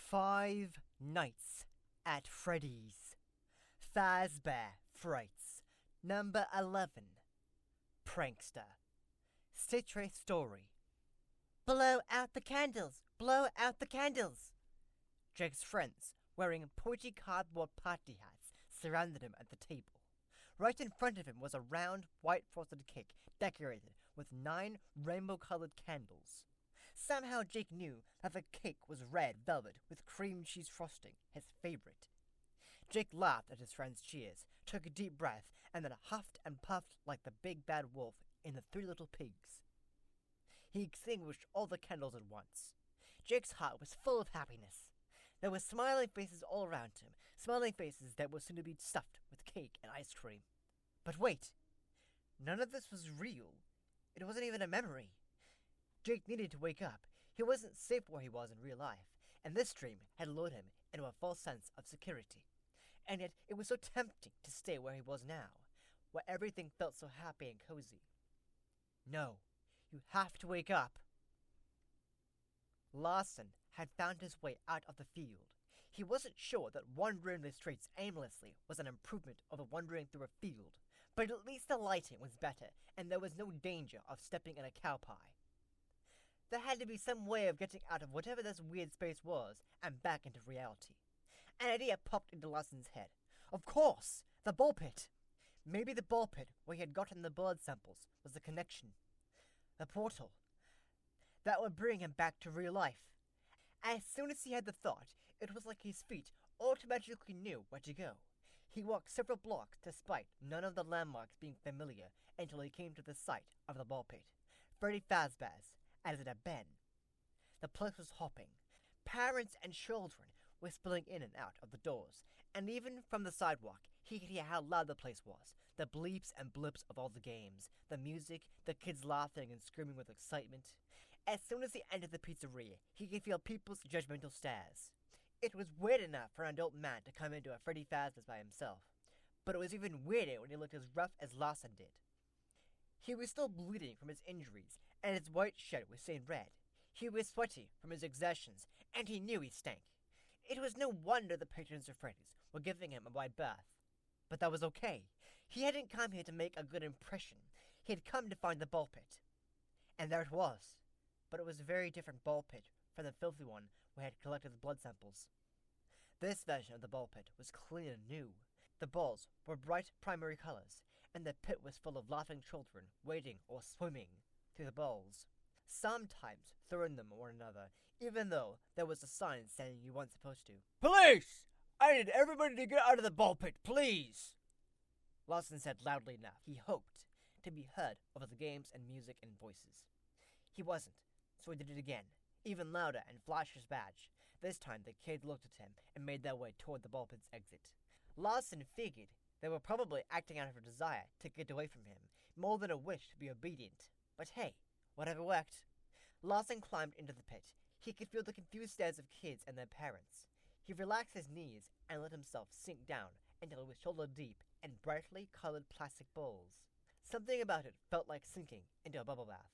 Five Nights at Freddy's. Fazbear Frights. Number 11. Prankster. Stitchwraith story. Blow out the candles! Blow out the candles! Jake's friends, wearing pointy cardboard party hats, surrounded him at the table. Right in front of him was a round, white frosted cake decorated with 9 rainbow-colored candles. Somehow Jake knew that the cake was red velvet with cream cheese frosting, his favorite. Jake laughed at his friends' cheers, took a deep breath, and then huffed and puffed like the big bad wolf in The 3 Little Pigs. He extinguished all the candles at once. Jake's heart was full of happiness. There were smiling faces all around him, smiling faces that were soon to be stuffed with cake and ice cream. But wait! None of this was real. It wasn't even a memory. Jake needed to wake up. He wasn't safe where he was in real life, and this dream had lured him into a false sense of security. And yet it was so tempting to stay where he was now, where everything felt so happy and cozy. No, you have to wake up. Larson had found his way out of the field. He wasn't sure that wandering the streets aimlessly was an improvement over wandering through a field, but at least the lighting was better, and there was no danger of stepping in a cow pie. There had to be some way of getting out of whatever this weird space was and back into reality. An idea popped into Larson's head. Of course! The ball pit! Maybe the ball pit where he had gotten the blood samples was the connection. The portal. That would bring him back to real life. As soon as he had the thought, it was like his feet automatically knew where to go. He walked several blocks despite none of the landmarks being familiar until he came to the site of the ball pit. Freddy Fazbear's, as it had been. The place was hopping. Parents and children were spilling in and out of the doors, and even from the sidewalk, he could hear how loud the place was. The bleeps and blips of all the games, the music, the kids laughing and screaming with excitement. As soon as he entered the pizzeria, he could feel people's judgmental stares. It was weird enough for an adult man to come into a Freddy Fazbear's by himself, but it was even weirder when he looked as rough as Larson did. He was still bleeding from his injuries, and his white shirt was stained red. He was sweaty from his exertions, and he knew he stank. It was no wonder the patrons of Freddy's were giving him a wide berth. But that was okay. He hadn't come here to make a good impression. He had come to find the ball pit. And there it was. But it was a very different ball pit from the filthy one where he had collected the blood samples. This version of the ball pit was clean and new. The balls were bright primary colors, and the pit was full of laughing children, wading or swimming through the balls, sometimes throwing them at one another, even though there was a sign saying you weren't supposed to. Police! I need everybody to get out of the ball pit, please! Larson said loudly enough. He hoped to be heard over the games and music and voices. He wasn't, so he did it again, even louder, and flashed his badge. This time the kids looked at him and made their way toward the ball pit's exit. Larson figured they were probably acting out of a desire to get away from him, more than a wish to be obedient. But hey, whatever worked. Larson climbed into the pit. He could feel the confused stares of kids and their parents. He relaxed his knees and let himself sink down until it was shoulder deep in brightly colored plastic balls. Something about it felt like sinking into a bubble bath.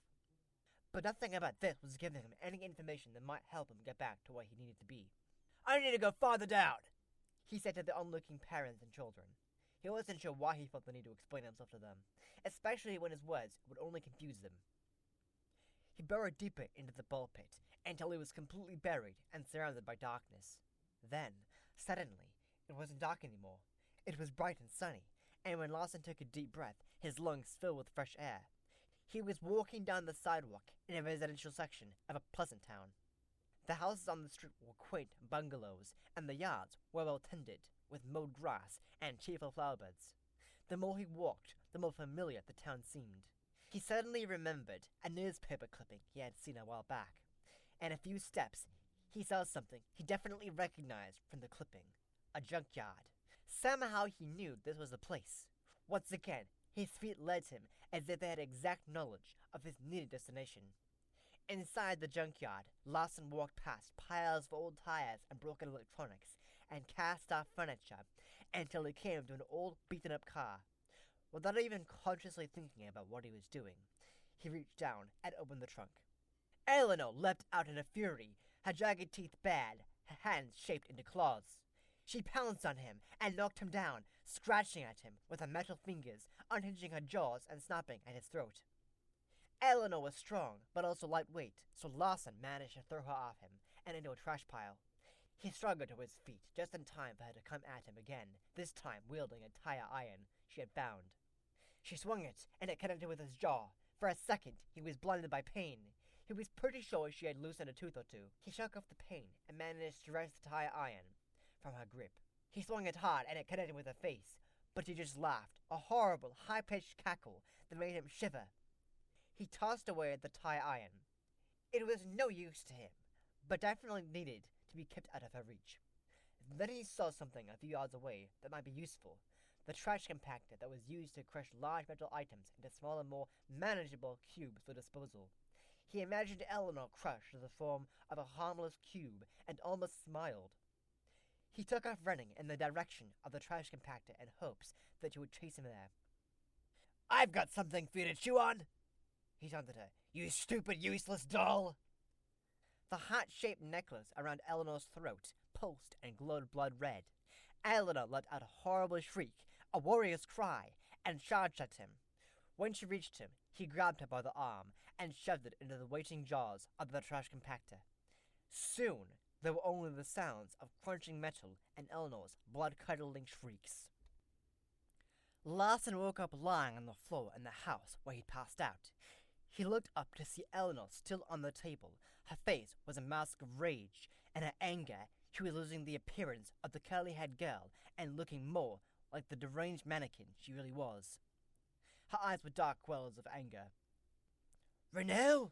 But nothing about this was giving him any information that might help him get back to where he needed to be. I need to go farther down, he said to the onlooking parents and children. He wasn't sure why he felt the need to explain himself to them, especially when his words would only confuse them. He burrowed deeper into the ball pit until he was completely buried and surrounded by darkness. Then, suddenly, it wasn't dark anymore. It was bright and sunny, and when Larson took a deep breath, his lungs filled with fresh air. He was walking down the sidewalk in a residential section of a pleasant town. The houses on the street were quaint bungalows, and the yards were well tended, with mowed grass and cheerful flowerbeds. The more he walked, the more familiar the town seemed. He suddenly remembered a newspaper clipping he had seen a while back. In a few steps, he saw something he definitely recognized from the clipping. A junkyard. Somehow he knew this was the place. Once again, his feet led him as if they had exact knowledge of his needed destination. Inside the junkyard, Larson walked past piles of old tires and broken electronics and cast-off furniture until he came to an old beaten-up car. Without even consciously thinking about what he was doing, he reached down and opened the trunk. Eleanor leapt out in a fury, her jagged teeth bared, her hands shaped into claws. She pounced on him and knocked him down, scratching at him with her metal fingers, unhinging her jaws and snapping at his throat. Eleanor was strong, but also lightweight, so Larson managed to throw her off him and into a trash pile. He struggled to his feet just in time for her to come at him again, this time wielding a tire iron she had found. She swung it, and it connected with his jaw. For a second, he was blinded by pain. He was pretty sure she had loosened a tooth or two. He shook off the pain and managed to wrest the tire iron from her grip. He swung it hard, and it connected with her face, but she just laughed, a horrible, high-pitched cackle that made him shiver. He tossed away the tire iron. It was no use to him, but definitely needed to be kept out of her reach. Then he saw something a few yards away that might be useful. The trash compactor that was used to crush large metal items into smaller, more manageable cubes for disposal. He imagined Eleanor crushed to the form of a harmless cube and almost smiled. He took off running in the direction of the trash compactor in hopes that she would chase him there. "I've got something for you to chew on," he taunted her. "You stupid, useless doll!" The heart-shaped necklace around Eleanor's throat pulsed and glowed blood red. Eleanor let out a horrible shriek, a warrior's cry, and charged at him. When she reached him, he grabbed her by the arm and shoved it into the waiting jaws of the trash compactor. Soon, there were only the sounds of crunching metal and Eleanor's blood-curdling shrieks. Larson woke up lying on the floor in the house where he'd passed out. He looked up to see Eleanor still on the table. Her face was a mask of rage, and her anger. She was losing the appearance of the curly-haired girl and looking more like the deranged mannequin she really was. Her eyes were dark wells of anger. "Renelle?"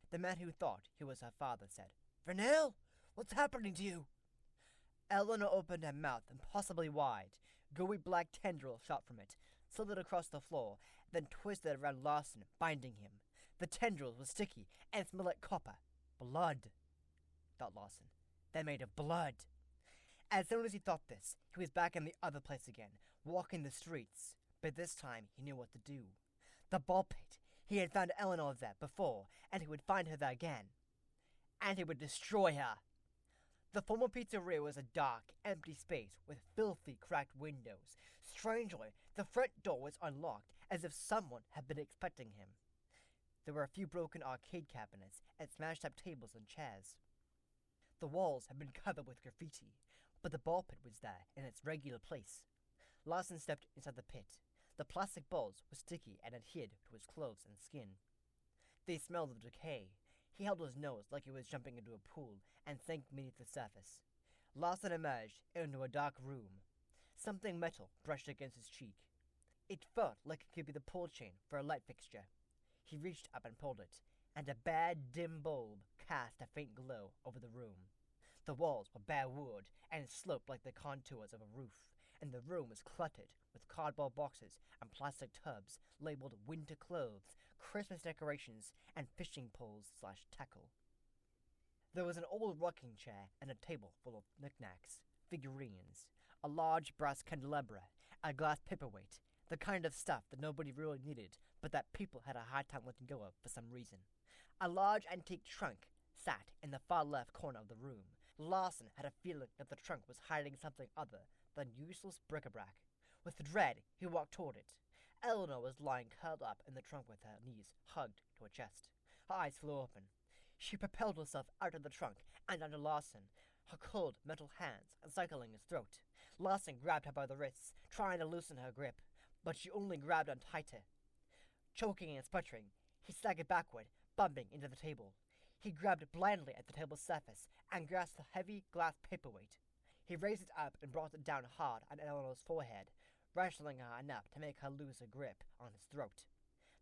the man who thought he was her father said. "Renelle? What's happening to you?" Eleanor opened her mouth impossibly wide. Gooey black tendrils shot from it, slithered across the floor, then twisted around Larson, binding him. The tendrils were sticky and smelled like copper. Blood, thought Larson. They're made of blood. As soon as he thought this, he was back in the other place again, walking the streets. But this time he knew what to do. The ball pit. He had found Eleanor there before, and he would find her there again. And he would destroy her. The former pizzeria was a dark, empty space with filthy, cracked windows. Strangely, the front door was unlocked, as if someone had been expecting him. There were a few broken arcade cabinets and smashed-up tables and chairs. The walls had been covered with graffiti, but the ball pit was there in its regular place. Larson stepped inside the pit. The plastic balls were sticky and adhered to his clothes and skin. They smelled of decay. He held his nose like he was jumping into a pool and sank beneath the surface. Larson emerged into a dark room. Something metal brushed against his cheek. It felt like it could be the pull chain for a light fixture. He reached up and pulled it, and a bare, dim bulb cast a faint glow over the room. The walls were bare wood and sloped like the contours of a roof, and the room was cluttered with cardboard boxes and plastic tubs labeled winter clothes, Christmas decorations, and fishing poles/tackle. There was an old rocking chair and a table full of knickknacks, figurines, a large brass candelabra, a glass paperweight, the kind of stuff that nobody really needed, but that people had a hard time letting go of for some reason. A large antique trunk sat in the far left corner of the room. Larson had a feeling that the trunk was hiding something other than useless bric-a-brac. With dread, he walked toward it. Eleanor was lying curled up in the trunk with her knees hugged to her chest. Her eyes flew open. She propelled herself out of the trunk and under Larson, her cold metal hands encircling his throat. Larson grabbed her by the wrists, trying to loosen her grip, but she only grabbed on tighter. Choking and sputtering, he staggered backward, bumping into the table. He grabbed blindly at the table's surface and grasped the heavy glass paperweight. He raised it up and brought it down hard on Eleanor's forehead, wrestling her enough to make her lose her grip on his throat.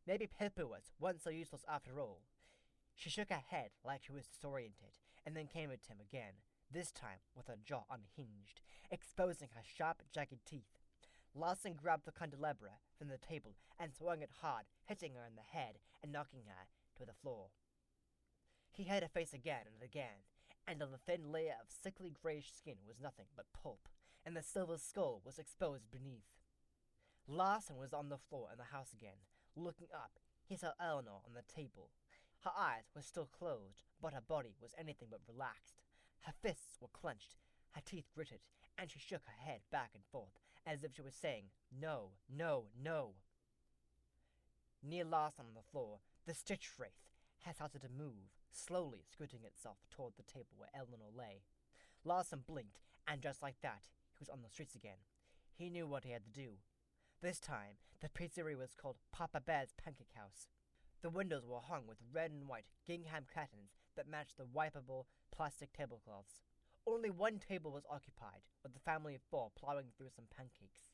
Maybe paperweights weren't so useless after all. She shook her head like she was disoriented, and then came at him again, this time with her jaw unhinged, exposing her sharp, jagged teeth. Larson grabbed the candelabra from the table and swung it hard, hitting her in the head and knocking her to the floor. He hit her face again and again, and on the thin layer of sickly grayish skin was nothing but pulp, and the silver skull was exposed beneath. Larson was on the floor in the house again. Looking up, he saw Eleanor on the table. Her eyes were still closed, but her body was anything but relaxed. Her fists were clenched, her teeth gritted, and she shook her head back and forth, as if she was saying, "No, no, no." Near Larson on the floor, the Stitchwraith had started to move, slowly scooting itself toward the table where Eleanor lay. Larson blinked, and just like that, he was on the streets again. He knew what he had to do. This time, the pizzeria was called Papa Bear's Pancake House. The windows were hung with red and white gingham curtains that matched the wipeable plastic tablecloths. Only one table was occupied, with the family of four plowing through some pancakes.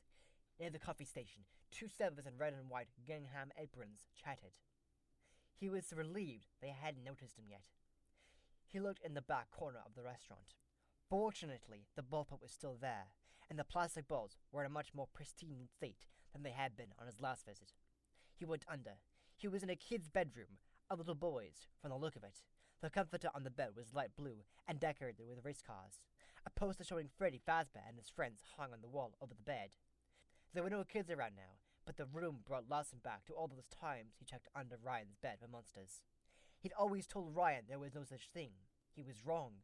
Near the coffee station, two servers in red and white gingham aprons chatted. He was relieved they hadn't noticed him yet. He looked in the back corner of the restaurant. Fortunately, the ballpit was still there, and the plastic bowls were in a much more pristine state than they had been on his last visit. He went under. He was in a kid's bedroom, a little boy's, from the look of it. The comforter on the bed was light blue and decorated with race cars. A poster showing Freddy, Fazbear, and his friends hung on the wall over the bed. There were no kids around now, but the room brought Larson back to all those times he checked under Ryan's bed for monsters. He'd always told Ryan there was no such thing. He was wrong.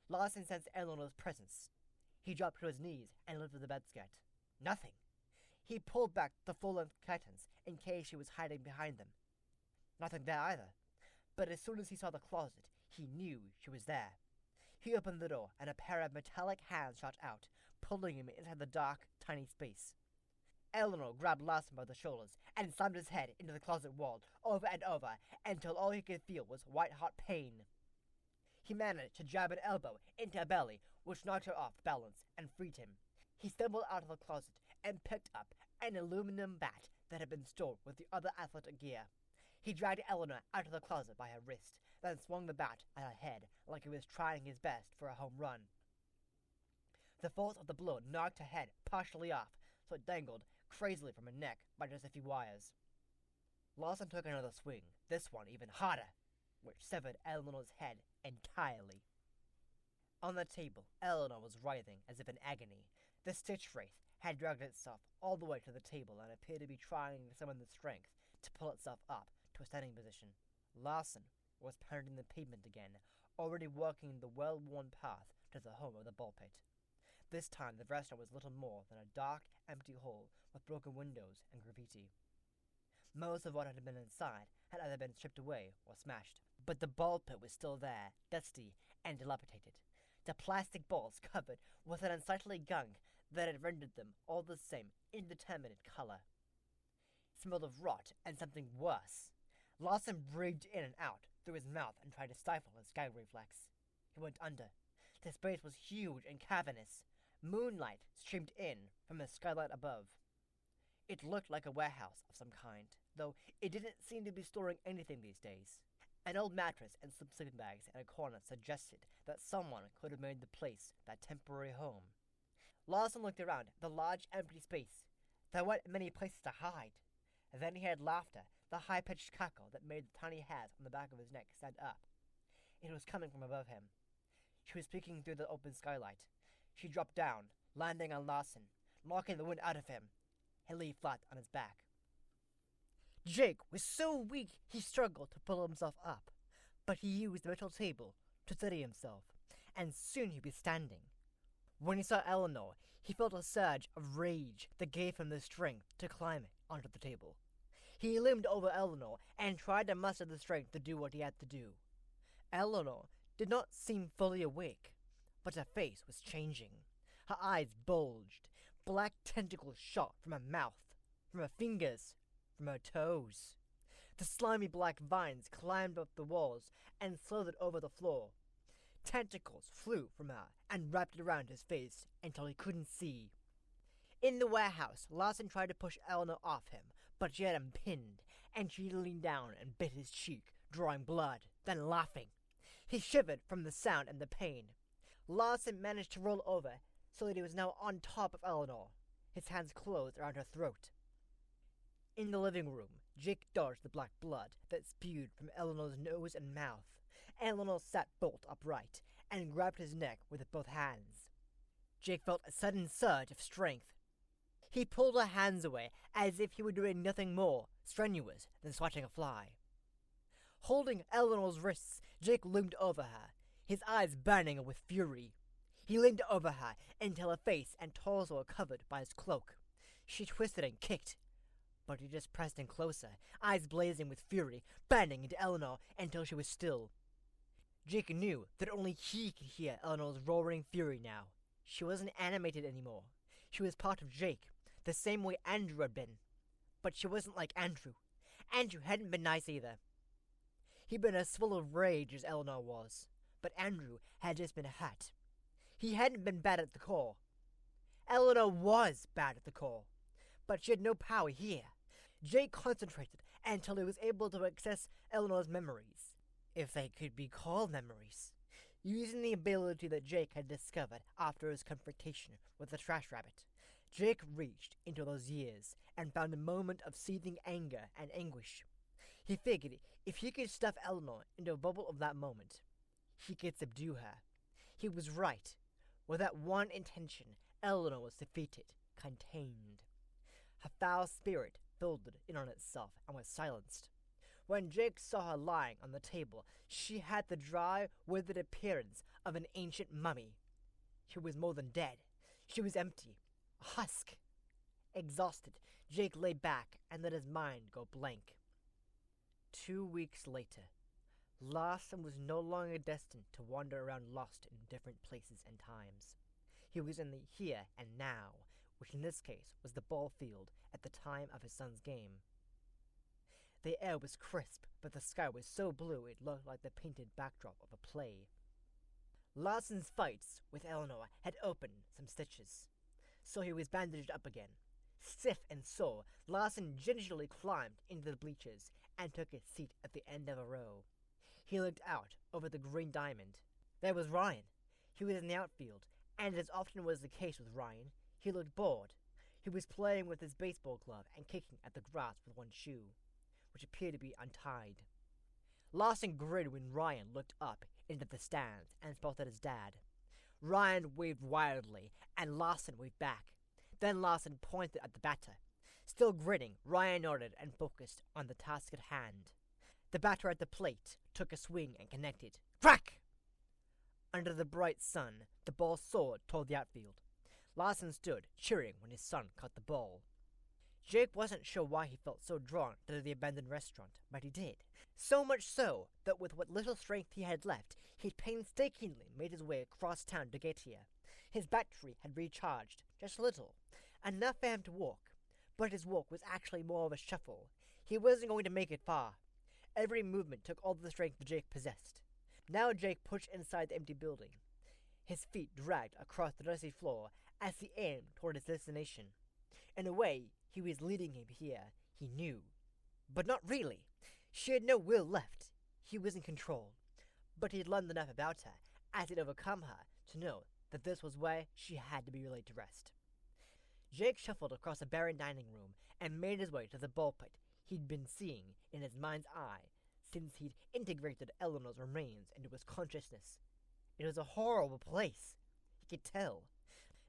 Larson sensed Eleanor's presence. He dropped to his knees and lifted the bedskirt. Nothing. He pulled back the full-length curtains in case she was hiding behind them. Nothing there either. But as soon as he saw the closet, he knew she was there. He opened the door, and a pair of metallic hands shot out, pulling him inside the dark, tiny space. Eleanor grabbed Larson by the shoulders and slammed his head into the closet wall over and over until all he could feel was white-hot pain. He managed to jab an elbow into her belly, which knocked her off balance and freed him. He stumbled out of the closet and picked up an aluminum bat that had been stored with the other athletic gear. He dragged Eleanor out of the closet by her wrist, then swung the bat at her head like he was trying his best for a home run. The force of the blow knocked her head partially off, so it dangled crazily from her neck by just a few wires. Larson took another swing, this one even harder, which severed Eleanor's head entirely. On the table, Eleanor was writhing as if in agony. The Stitchwraith had dragged itself all the way to the table and appeared to be trying to summon the strength to pull itself up to a standing position. Larson was pounding the pavement again, already walking the well-worn path to the home of the ball pit. This time the restaurant was little more than a dark, empty hole with broken windows and graffiti. Most of what had been inside had either been stripped away or smashed, but the ball pit was still there, dusty and dilapidated. The plastic balls covered with an unsightly gunk that had rendered them all the same indeterminate color. It smelled of rot and something worse. Larson breathed in and out through his mouth and tried to stifle his gag reflex. He went under. The space was huge and cavernous. Moonlight streamed in from the skylight above. It looked like a warehouse of some kind, though it didn't seem to be storing anything these days. An old mattress and some sleeping bags in a corner suggested that someone could have made the place their temporary home. Larson looked around the large empty space. There weren't many places to hide. Then he heard laughter, the high-pitched cackle that made the tiny hairs on the back of his neck stand up. It was coming from above him. She was speaking through the open skylight. She dropped down, landing on Larson, knocking the wind out of him. He lay flat on his back. Jake was so weak he struggled to pull himself up, but he used the metal table to steady himself, and soon he was standing. When he saw Eleanor, he felt a surge of rage that gave him the strength to climb onto the table. He loomed over Eleanor and tried to muster the strength to do what he had to do. Eleanor did not seem fully awake, but her face was changing. Her eyes bulged. Black tentacles shot from her mouth, from her fingers, from her toes. The slimy black vines climbed up the walls and slithered over the floor. Tentacles flew from her and wrapped around his face until he couldn't see. In the warehouse, Larson tried to push Eleanor off him, but she had him pinned, and she leaned down and bit his cheek, drawing blood, then laughing. He shivered from the sound and the pain. Larson managed to roll over so that he was now on top of Eleanor, his hands closed around her throat. In the living room, Jake dodged the black blood that spewed from Eleanor's nose and mouth. Eleanor sat bolt upright and grabbed his neck with both hands. Jake felt a sudden surge of strength. He pulled her hands away as if he were doing nothing more strenuous than swatting a fly. Holding Eleanor's wrists, Jake loomed over her. his eyes burning with fury. He leaned over her until her face and torso were covered by his cloak. She twisted and kicked, but he just pressed in closer, eyes blazing with fury, burning into Eleanor until she was still. Jake knew that only he could hear Eleanor's roaring fury now. She wasn't animated anymore. She was part of Jake, the same way Andrew had been. But she wasn't like Andrew. Andrew hadn't been nice either. He'd been as full of rage as Eleanor was, but Andrew had just been hurt. He hadn't been bad at the core. Eleanor was bad at the core, but she had no power here. Jake concentrated until he was able to access Eleanor's memories, if they could be called memories, using the ability that Jake had discovered after his confrontation with the trash rabbit. Jake reached into those years and found a moment of seething anger and anguish. He figured if he could stuff Eleanor into a bubble of that moment, he could subdue her. He was right. With that one intention, Eleanor was defeated, contained. Her foul spirit folded in on itself and was silenced. When Jake saw her lying on the table, she had the dry, withered appearance of an ancient mummy. She was more than dead. She was empty. A husk. Exhausted, Jake lay back and let his mind go blank. 2 weeks later, Larson was no longer destined to wander around lost in different places and times. He was in the here and now, which in this case was the ball field at the time of his son's game. The air was crisp, but the sky was so blue it looked like the painted backdrop of a play. Larson's fights with Eleanor had opened some stitches, so he was bandaged up again. Stiff and sore, Larson gingerly climbed into the bleachers and took his seat at the end of a row. He looked out over the green diamond. There was Ryan. He was in the outfield, and as often was the case with Ryan, he looked bored. He was playing with his baseball glove and kicking at the grass with one shoe, which appeared to be untied. Larson grinned when Ryan looked up into the stands and spotted his dad. Ryan waved wildly, and Larson waved back. Then Larson pointed at the batter. Still grinning, Ryan nodded and focused on the task at hand. The batter at the plate took a swing and connected. Crack! Under the bright sun, the ball soared toward the outfield. Larson stood, cheering when his son caught the ball. Jake wasn't sure why he felt so drawn to the abandoned restaurant, but he did. So much so that with what little strength he had left, he'd painstakingly made his way across town to get here. His battery had recharged, just a little, enough for him to walk, but his walk was actually more of a shuffle. He wasn't going to make it far. Every movement took all the strength Jake possessed. Now Jake pushed inside the empty building. His feet dragged across the dusty floor as he aimed toward his destination. In a way, he was leading him here, he knew. But not really. She had no will left. He was in control. But he'd learned enough about her, as he'd overcome her, to know that this was where she had to be laid to rest. Jake shuffled across the barren dining room and made his way to the ball pit he'd been seeing in his mind's eye since he'd integrated Eleanor's remains into his consciousness. It was a horrible place. He could tell.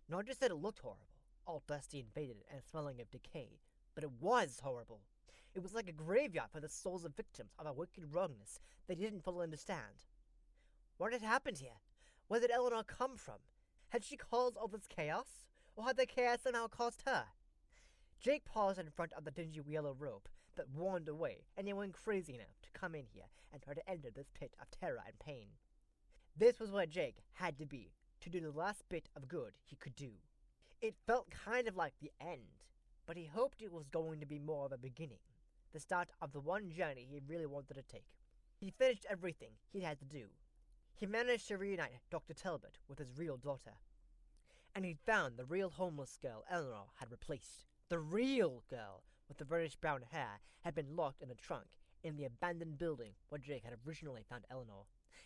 Not just that it looked horrible, all dusty and faded and smelling of decay, but it was horrible. It was like a graveyard for the souls of victims of a wicked wrongness they didn't fully understand. What had happened here? Where did Eleanor come from? Had she caused all this chaos? Or had the chaos somehow caused her? Jake paused in front of the dingy yellow rope that warned away anyone crazy enough to come in here and try to enter this pit of terror and pain. This was where Jake had to be to do the last bit of good he could do. It felt kind of like the end, but he hoped it was going to be more of a beginning, the start of the one journey he really wanted to take. He finished everything he had to do. He managed to reunite Dr. Talbot with his real daughter. And he'd found the real homeless girl Eleanor had replaced. The real girl with the reddish-brown hair had been locked in a trunk in the abandoned building where Jake had originally found Eleanor.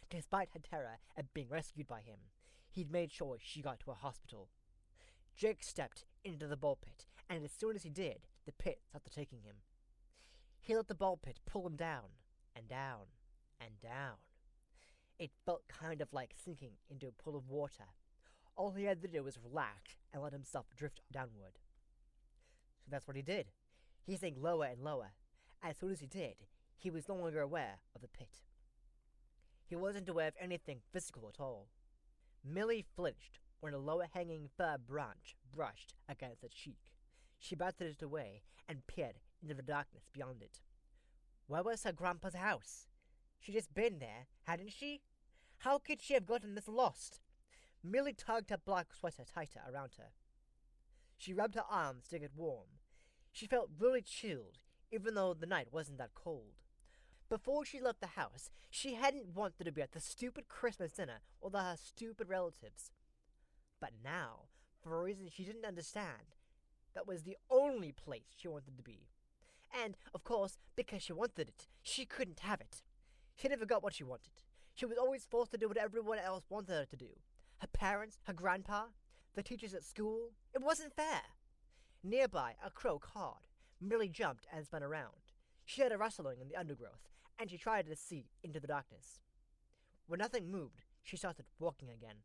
Despite her terror at being rescued by him, he'd made sure she got to a hospital. Jake stepped into the ball pit, and as soon as he did, the pit started taking him. He let the ball pit pull him down, and down, and down. It felt kind of like sinking into a pool of water. All he had to do was relax and let himself drift downward. So that's what he did. He sank lower and lower. As soon as he did, he was no longer aware of the pit. He wasn't aware of anything physical at all. Millie flinched when a lower-hanging fir branch brushed against her cheek. She batted it away and peered into the darkness beyond it. Where was her grandpa's house? She'd just been there, hadn't she? How could she have gotten this lost? Millie tugged her black sweater tighter around her. She rubbed her arms to get warm. She felt really chilled, even though the night wasn't that cold. Before she left the house, she hadn't wanted to be at the stupid Christmas dinner with her stupid relatives. But now, for a reason she didn't understand, that was the only place she wanted to be. And, of course, because she wanted it, she couldn't have it. She never got what she wanted. She was always forced to do what everyone else wanted her to do. Her parents, her grandpa, the teachers at school. It wasn't fair. Nearby, a crow cawed. Millie jumped and spun around. She heard a rustling in the undergrowth, and she tried to see into the darkness. When nothing moved, she started walking again.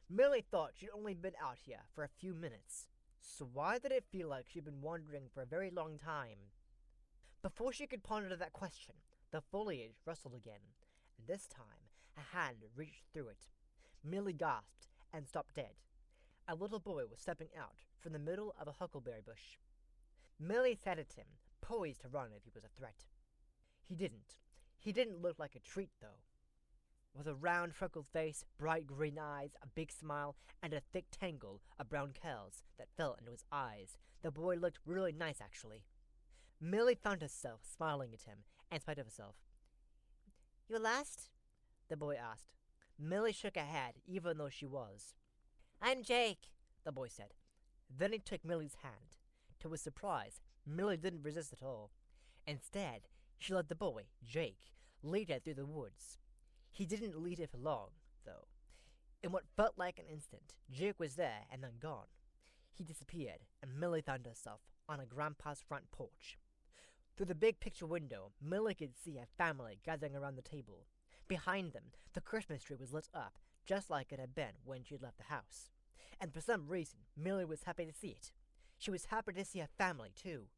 Millie thought she'd only been out here for a few minutes, so why did it feel like she'd been wandering for a very long time? Before she could ponder that question, the foliage rustled again, and this time a hand reached through it. Millie gasped and stopped dead. A little boy was stepping out from the middle of a huckleberry bush. Millie stared at him, poised to run if he was a threat. He didn't. He didn't look like a treat, though. With a round, freckled face, bright green eyes, a big smile, and a thick tangle of brown curls that fell into his eyes, the boy looked really nice, actually. Millie found herself smiling at him, in spite of herself. "You lost?" the boy asked. Millie shook her head, even though she was. "I'm Jake," the boy said. Then he took Millie's hand. To his surprise, Millie didn't resist at all. Instead, she let the boy, Jake, lead her through the woods. He didn't lead her for long, though. In what felt like an instant, Jake was there and then gone. He disappeared, and Millie found herself on her grandpa's front porch. Through the big picture window, Millie could see a family gathering around the table. Behind them, the Christmas tree was lit up, just like it had been when she had left the house. And for some reason, Millie was happy to see it. She was happy to see her family, too.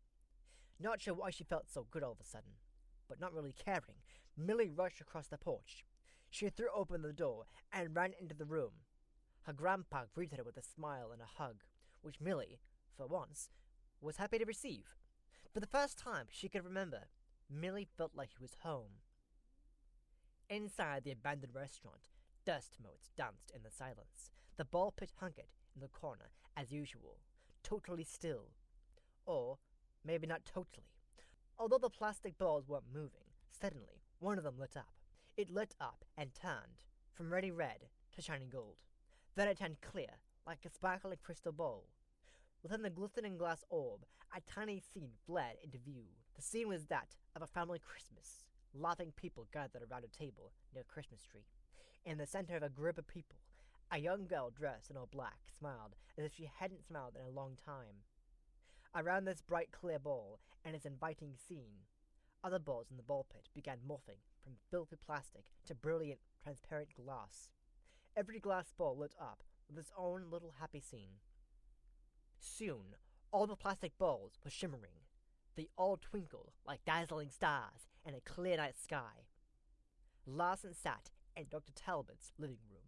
Not sure why she felt so good all of a sudden, but not really caring, Millie rushed across the porch. She threw open the door and ran into the room. Her grandpa greeted her with a smile and a hug, which Millie, for once, was happy to receive. For the first time she could remember, Millie felt like she was home. Inside the abandoned restaurant, dust motes danced in the silence. The ball pit hunkered in the corner as usual, totally still. Or maybe not totally. Although the plastic balls weren't moving, suddenly one of them lit up. It lit up and turned from ruddy red to shiny gold. Then it turned clear, like a sparkling crystal bowl. Within the glistening glass orb, a tiny scene fled into view. The scene was that of a family Christmas. Laughing people gathered around a table near a Christmas tree. In the center of a group of people, a young girl dressed in all black smiled as if she hadn't smiled in a long time. Around this bright clear ball and its inviting scene, other balls in the ball pit began morphing from filthy plastic to brilliant, transparent glass. Every glass ball lit up with its own little happy scene. Soon, all the plastic balls were shimmering. They all twinkled like dazzling stars in a clear night sky. Larson sat in Dr. Talbot's living room.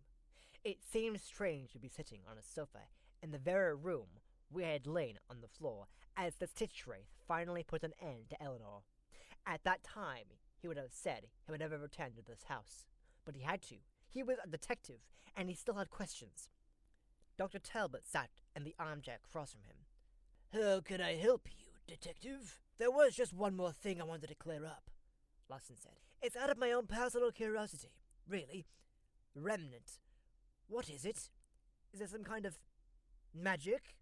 It seemed strange to be sitting on a sofa in the very room where he had lain on the floor as the Stitchwraith finally put an end to Eleanor. At that time, he would have said he would never return to this house. But he had to. He was a detective, and he still had questions. Dr. Talbot sat in the armchair across from him. "How can I help you, detective? There was just one more thing I wanted to clear up," Larson said. "It's out of my own personal curiosity, really. Remnant. What is it? Is it some kind of magic?"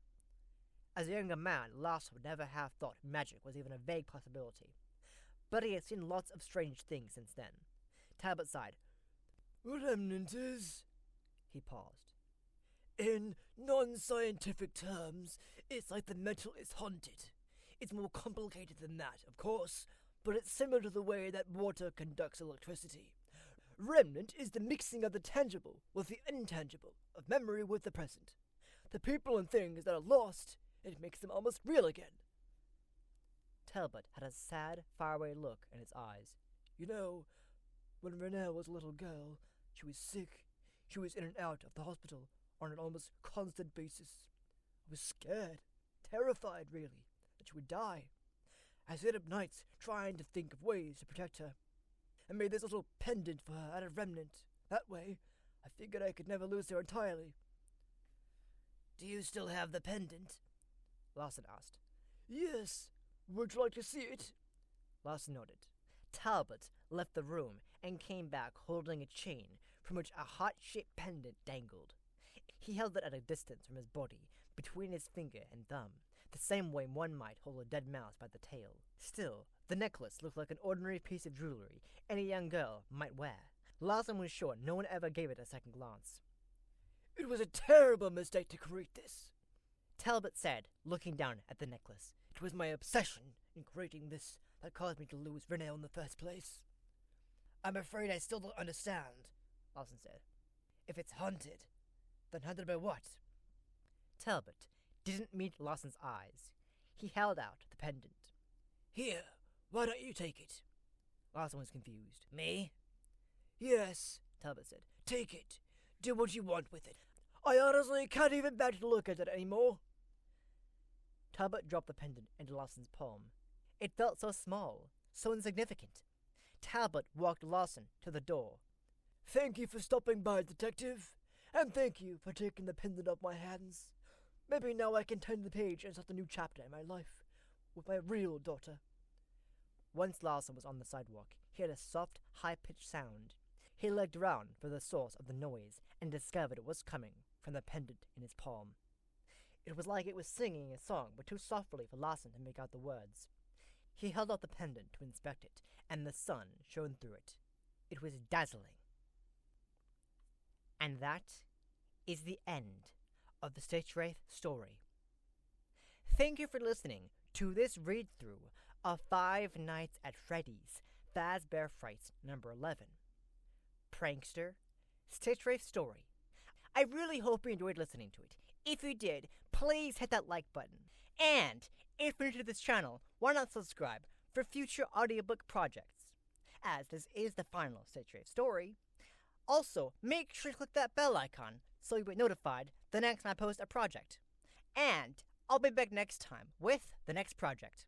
As a younger man, Larson would never have thought magic was even a vague possibility. But he had seen lots of strange things since then. Talbot sighed. "Remnant is..." He paused. "In non-scientific terms, it's like the metal is haunted. It's more complicated than that, of course, but it's similar to the way that water conducts electricity. Remnant is the mixing of the tangible with the intangible, of memory with the present. The people and things that are lost, it makes them almost real again." Talbot had a sad, faraway look in his eyes. "You know, When Renee was a little girl, she was sick. She was in and out of the hospital on an almost constant basis. I was scared, terrified really, that she would die. I stayed up nights trying to think of ways to protect her. I made this little pendant for her out of remnant. That way, I figured I could never lose her entirely. Do you still have the pendant? Larson asked. Yes. Would you like to see it? Larson nodded. Talbot left the room and came back holding a chain from which a heart-shaped pendant dangled. He held it at a distance from his body, between his finger and thumb, the same way one might hold a dead mouse by the tail. Still, the necklace looked like an ordinary piece of jewelry any young girl might wear. Larson was sure no one ever gave it a second glance. It was a terrible mistake to create this, Talbot said, looking down at the necklace. It was my obsession in creating this that caused me to lose Renee in the first place. I'm afraid I still don't understand, Larson said. If it's haunted, then haunted by what? Talbot didn't meet Larson's eyes. He held out the pendant. Here, why don't you take it? Larson was confused. Me? Yes, Talbot said. Take it. Do what you want with it. I honestly can't even bear to look at it anymore. Talbot dropped the pendant into Larson's palm. It felt so small, so insignificant. Talbot walked Larson to the door. Thank you for stopping by, Detective. And thank you for taking the pendant off my hands. Maybe now I can turn the page and start a new chapter in my life with my real daughter. Once Larson was on the sidewalk, he heard a soft, high-pitched sound. He looked around for the source of the noise and discovered it was coming from the pendant in his palm. It was like it was singing a song, but too softly for Larson to make out the words. He held out the pendant to inspect it, and the sun shone through it. It was dazzling. And that is the end of the Stitchwraith story. Thank you for listening to this read-through of Five Nights at Freddy's Fazbear Frights number 11. Prankster, Stitchwraith story. I really hope you enjoyed listening to it. If you did, please hit that like button. And if you're new to this channel, why not subscribe for future audiobook projects, as this is the final Stitchwraith story. Also, make sure to click that bell icon so you'll be notified the next time I post a project. And I'll be back next time with the next project.